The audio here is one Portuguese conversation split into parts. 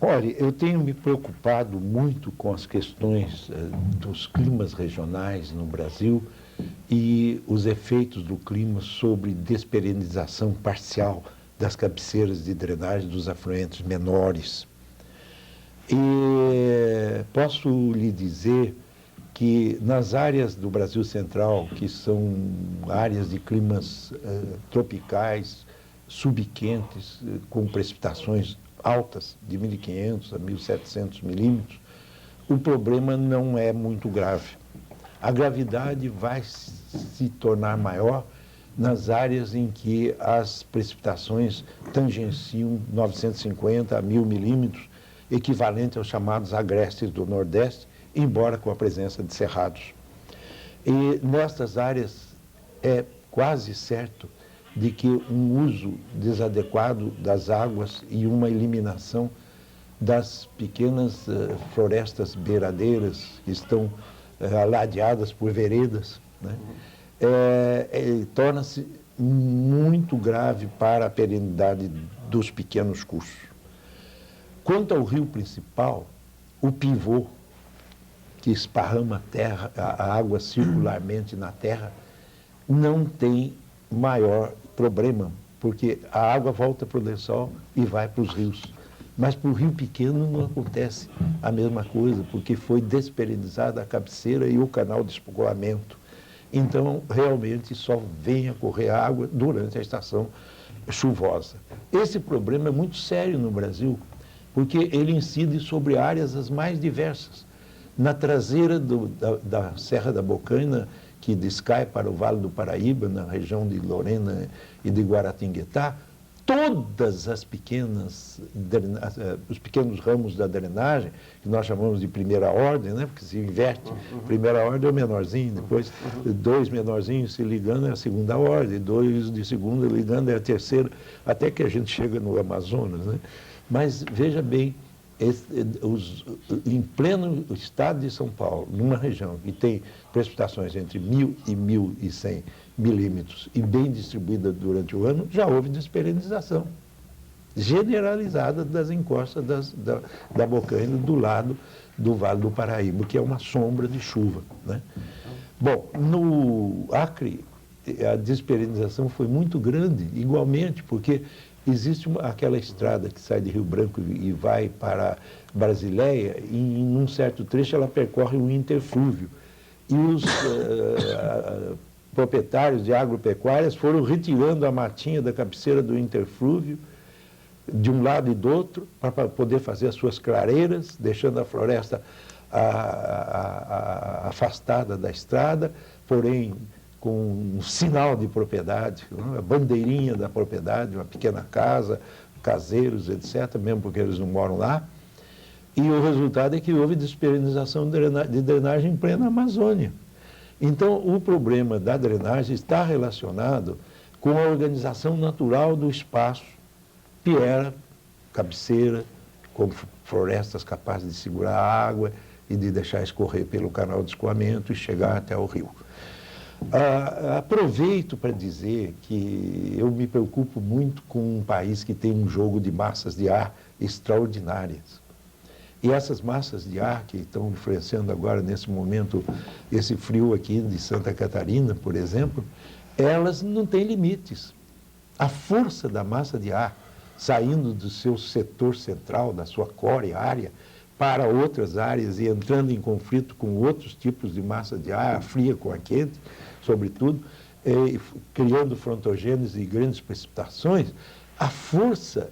Olha, eu tenho me preocupado muito com as questões dos climas regionais no Brasil e os efeitos do clima sobre desperenização parcial das cabeceiras de drenagem dos afluentes menores. E posso lhe dizer que nas áreas do Brasil Central, que são áreas de climas tropicais, subquentes, com precipitações altas, de 1.500 a 1.700 milímetros, o problema não é muito grave. A gravidade vai se tornar maior nas áreas em que as precipitações tangenciam 950 a 1.000 milímetros, equivalente aos chamados agrestes do Nordeste, embora com a presença de cerrados. E nestas áreas é quase certo de que um uso desadequado das águas e uma eliminação das pequenas florestas beiradeiras que estão ladeadas por veredas, né, torna-se muito grave para a perenidade dos pequenos cursos. Quanto ao rio principal, o pivô, que esparrama a água circularmente na terra, não tem maior problema, porque a água volta para o lençol e vai para os rios. Mas para o rio pequeno não acontece a mesma coisa, porque foi desperenizada a cabeceira e o canal de escoamento. Então, realmente, só vem a correr água durante a estação chuvosa. Esse problema é muito sério no Brasil, porque ele incide sobre áreas as mais diversas. Na traseira da Serra da Bocaina, que descai para o Vale do Paraíba, na região de Lorena e de Guaratinguetá, todas as os pequenos ramos da drenagem, que nós chamamos de primeira ordem, né, porque se inverte, primeira ordem é o menorzinho, depois dois menorzinhos se ligando é a segunda ordem, dois de segunda ligando é a terceira, até que a gente chega no Amazonas, né? Mas veja bem, em pleno estado de São Paulo, numa região que tem precipitações entre 1.000 e 1.100 milímetros e bem distribuída durante o ano, já houve desperenização generalizada das encostas da Bocaina do lado do Vale do Paraíba, que é uma sombra de chuva, né? Bom, no Acre, a desperenização foi muito grande, igualmente, porque existe aquela estrada que sai de Rio Branco e vai para Brasileia, e em um certo trecho ela percorre um interflúvio. E os proprietários de agropecuárias foram retirando a matinha da cabeceira do interflúvio, de um lado e do outro, para poder fazer as suas clareiras, deixando a floresta afastada da estrada, porém com um sinal de propriedade, a bandeirinha da propriedade, uma pequena casa, caseiros, etc., mesmo porque eles não moram lá. E o resultado é que houve desperenização de drenagem em plena Amazônia. Então, o problema da drenagem está relacionado com a organização natural do espaço, piera, cabeceira, com florestas capazes de segurar a água e de deixar escorrer pelo canal de escoamento e chegar até o rio. Aproveito para dizer que eu me preocupo muito com um país que tem um jogo de massas de ar extraordinárias. E essas massas de ar que estão influenciando agora, nesse momento, esse frio aqui de Santa Catarina, por exemplo, elas não têm limites. A força da massa de ar saindo do seu setor central, da sua core área, para outras áreas e entrando em conflito com outros tipos de massa de ar, a fria com a quente, sobretudo, criando frontogênese e grandes precipitações, a força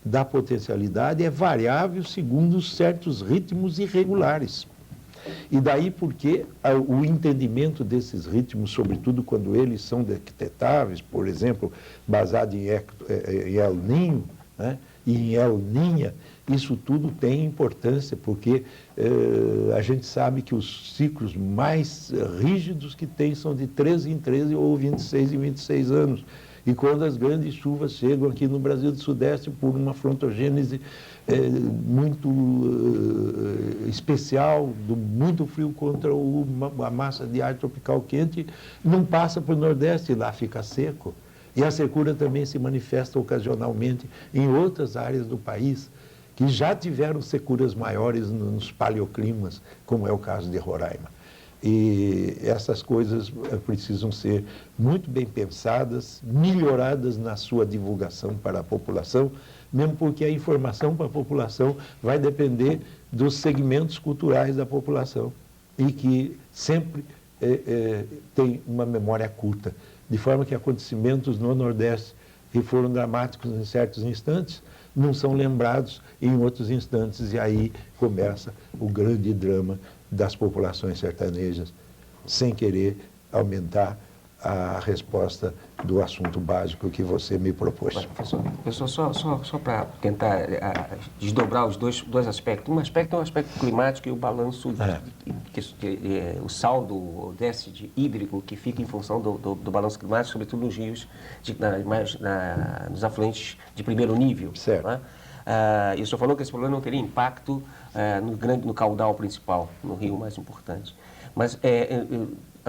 da potencialidade é variável segundo certos ritmos irregulares. E daí porque o entendimento desses ritmos, sobretudo quando eles são detectáveis, por exemplo, baseado em El Niño, né, e em El Niña, isso tudo tem importância, porque a gente sabe que os ciclos mais rígidos que tem são de 13 em 13 ou 26 em 26 anos. E quando as grandes chuvas chegam aqui no Brasil do Sudeste por uma frontogênese muito especial, do muito frio contra a massa de ar tropical quente, não passa para o Nordeste e lá fica seco. E a secura também se manifesta ocasionalmente em outras áreas do país. que já tiveram securas maiores nos paleoclimas, como é o caso de Roraima. E essas coisas precisam ser muito bem pensadas, melhoradas na sua divulgação para a população, mesmo porque a informação para a população vai depender dos segmentos culturais da população e que sempre tem uma memória curta, de forma que acontecimentos no Nordeste que foram dramáticos em certos instantes não são lembrados em outros instantes, e aí começa o grande drama das populações sertanejas, sem querer aumentar a resposta do assunto básico que você me propôs. Mas, professor, só para tentar desdobrar os dois aspectos. Um aspecto é o aspecto climático e o balanço, o saldo, o déficit hídrico que fica em função do balanço climático, sobretudo nos rios, nos afluentes de primeiro nível. Certo. Né? E o senhor falou que esse problema não teria impacto no caudal principal, no rio mais importante. Mas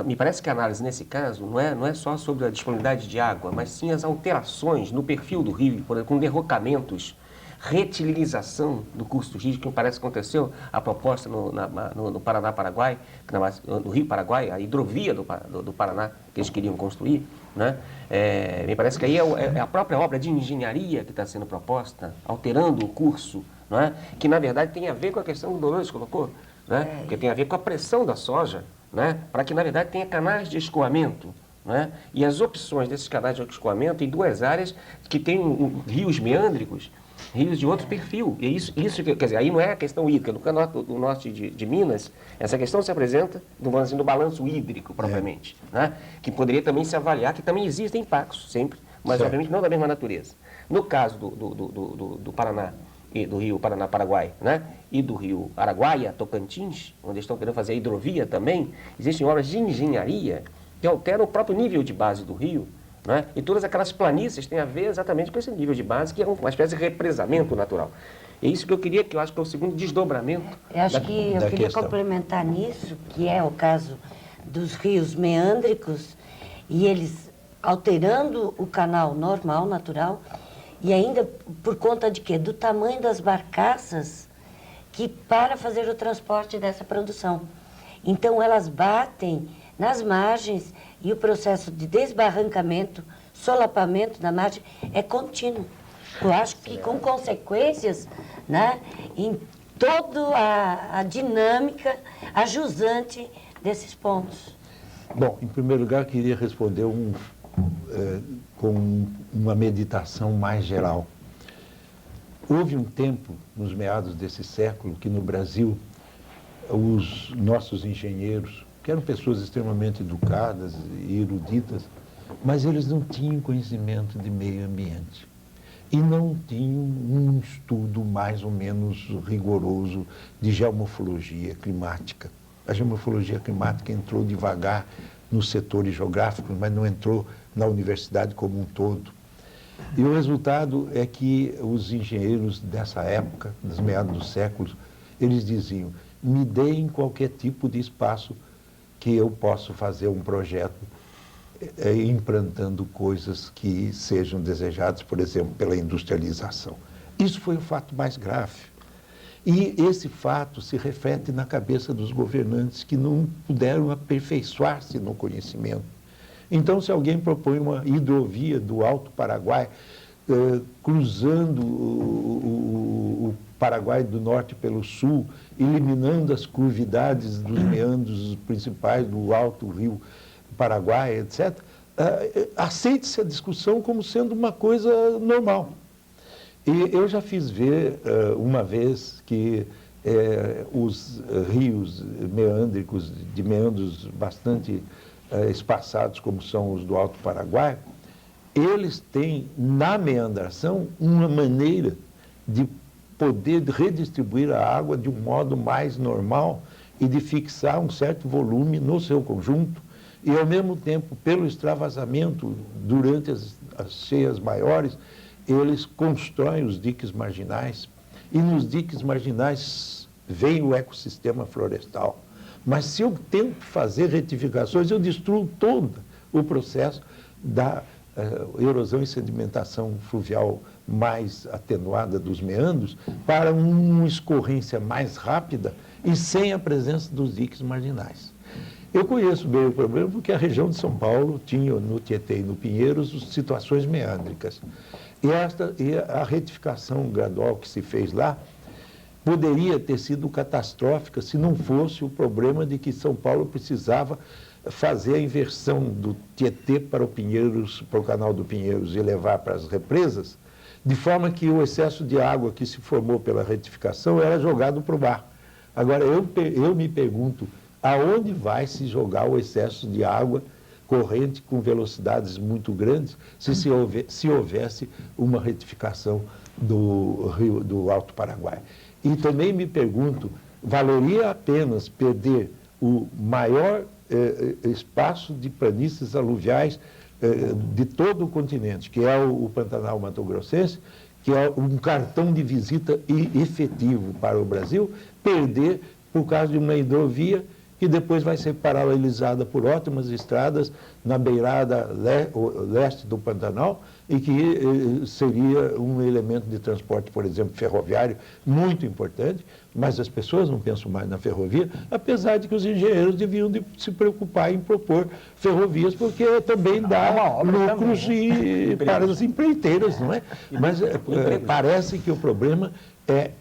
me parece que a análise nesse caso não é só sobre a disponibilidade de água, mas sim as alterações no perfil do rio, por exemplo, com derrocamentos, retilinização do curso do rio, que me parece que aconteceu a proposta no Paraná-Paraguai, no Rio Paraguai, a hidrovia do Paraná que eles queriam construir, né? Me parece que aí é a própria obra de engenharia que está sendo proposta, alterando o curso, não é? Que na verdade tem a ver com a questão que o Dolores colocou, né? Porque tem a ver com a pressão da soja, né? Para que na verdade tenha canais de escoamento, né? E as opções desses canais de escoamento em duas áreas que têm rios meândricos, rios de outro perfil. E isso quer dizer, aí não é a questão hídrica. No canal do norte de Minas, essa questão se apresenta no balanço hídrico, propriamente, né? Que poderia também se avaliar, que também existem impactos, sempre, mas obviamente não da mesma natureza. No caso do Paraná, e do rio Paraná-Paraguai, né? E do rio Araguaia, Tocantins, onde estão querendo fazer a hidrovia também, existem obras de engenharia que alteram o próprio nível de base do rio, né? E todas aquelas planícies têm a ver exatamente com esse nível de base, que é uma espécie de represamento natural. É isso que eu acho que é o segundo desdobramento. Eu queria complementar nisso, que é o caso dos rios meândricos, e eles alterando o canal normal, natural, e ainda por conta de quê? Do tamanho das barcaças que para fazer o transporte dessa produção. Então elas batem nas margens e o processo de desbarrancamento, solapamento da margem é contínuo. Eu acho que com consequências, né, em toda a dinâmica ajusante desses pontos. Bom, em primeiro lugar, queria responder com uma meditação mais geral. Houve um tempo, nos meados desse século, que no Brasil, os nossos engenheiros, que eram pessoas extremamente educadas e eruditas, mas eles não tinham conhecimento de meio ambiente. E não tinham um estudo mais ou menos rigoroso de geomorfologia climática. A geomorfologia climática entrou devagar nos setores geográficos, mas não entrou na universidade como um todo. E o resultado é que os engenheiros dessa época, dos meados do século, eles diziam: me deem qualquer tipo de espaço que eu possa fazer um projeto implantando coisas que sejam desejadas, por exemplo, pela industrialização. Isso foi o fato mais grave. E esse fato se reflete na cabeça dos governantes que não puderam aperfeiçoar-se no conhecimento. Então, se alguém propõe uma hidrovia do Alto Paraguai, cruzando o Paraguai do norte pelo sul, eliminando as curvidades dos meandros principais do Alto Rio Paraguai, etc., aceite-se a discussão como sendo uma coisa normal. E eu já fiz ver uma vez que os rios meândricos, de meandros bastante espaçados, como são os do Alto Paraguai, eles têm, na meandração, uma maneira de poder redistribuir a água de um modo mais normal e de fixar um certo volume no seu conjunto, e, ao mesmo tempo, pelo extravasamento, durante as cheias maiores, eles constroem os diques marginais, e nos diques marginais vem o ecossistema florestal. Mas se eu tento fazer retificações, eu destruo todo o processo da erosão e sedimentação fluvial mais atenuada dos meandros para uma escorrência mais rápida e sem a presença dos diques marginais. Eu conheço bem o problema porque a região de São Paulo tinha no Tietê e no Pinheiros situações meândricas. E a retificação gradual que se fez lá poderia ter sido catastrófica se não fosse o problema de que São Paulo precisava fazer a inversão do Tietê para o Pinheiros, para o canal do Pinheiros e levar para as represas, de forma que o excesso de água que se formou pela retificação era jogado para o mar. Agora, eu me pergunto, aonde vai se jogar o excesso de água corrente com velocidades muito grandes se houvesse uma retificação do Alto Paraguai? E também me pergunto, valeria a pena perder o maior espaço de planícies aluviais de todo o continente, que é o Pantanal Mato-Grossense, que é um cartão de visita efetivo para o Brasil, perder por causa de uma hidrovia que depois vai ser paralelizada por ótimas estradas na beirada leste do Pantanal e que seria um elemento de transporte, por exemplo, ferroviário, muito importante, mas as pessoas não pensam mais na ferrovia, apesar de que os engenheiros deviam se preocupar em propor ferrovias, porque também dá lucros para as empreiteiras, não é? Mas parece que o problema é,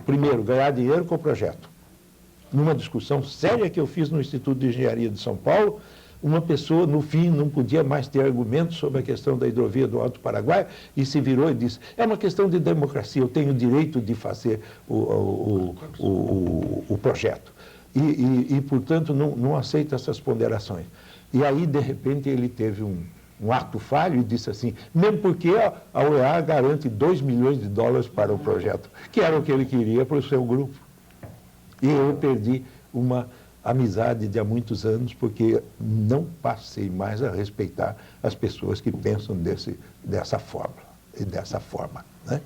primeiro, ganhar dinheiro com o projeto. Numa discussão séria que eu fiz no Instituto de Engenharia de São Paulo, uma pessoa, no fim, não podia mais ter argumentos sobre a questão da hidrovia do Alto Paraguai e se virou e disse, é uma questão de democracia, eu tenho o direito de fazer o projeto. Portanto, não aceita essas ponderações. E aí, de repente, ele teve um ato falho e disse assim, mesmo porque a UEA garante 2 milhões de dólares para o projeto, que era o que ele queria para o seu grupo. E eu perdi uma amizade de há muitos anos porque não passei mais a respeitar as pessoas que pensam dessa forma, né?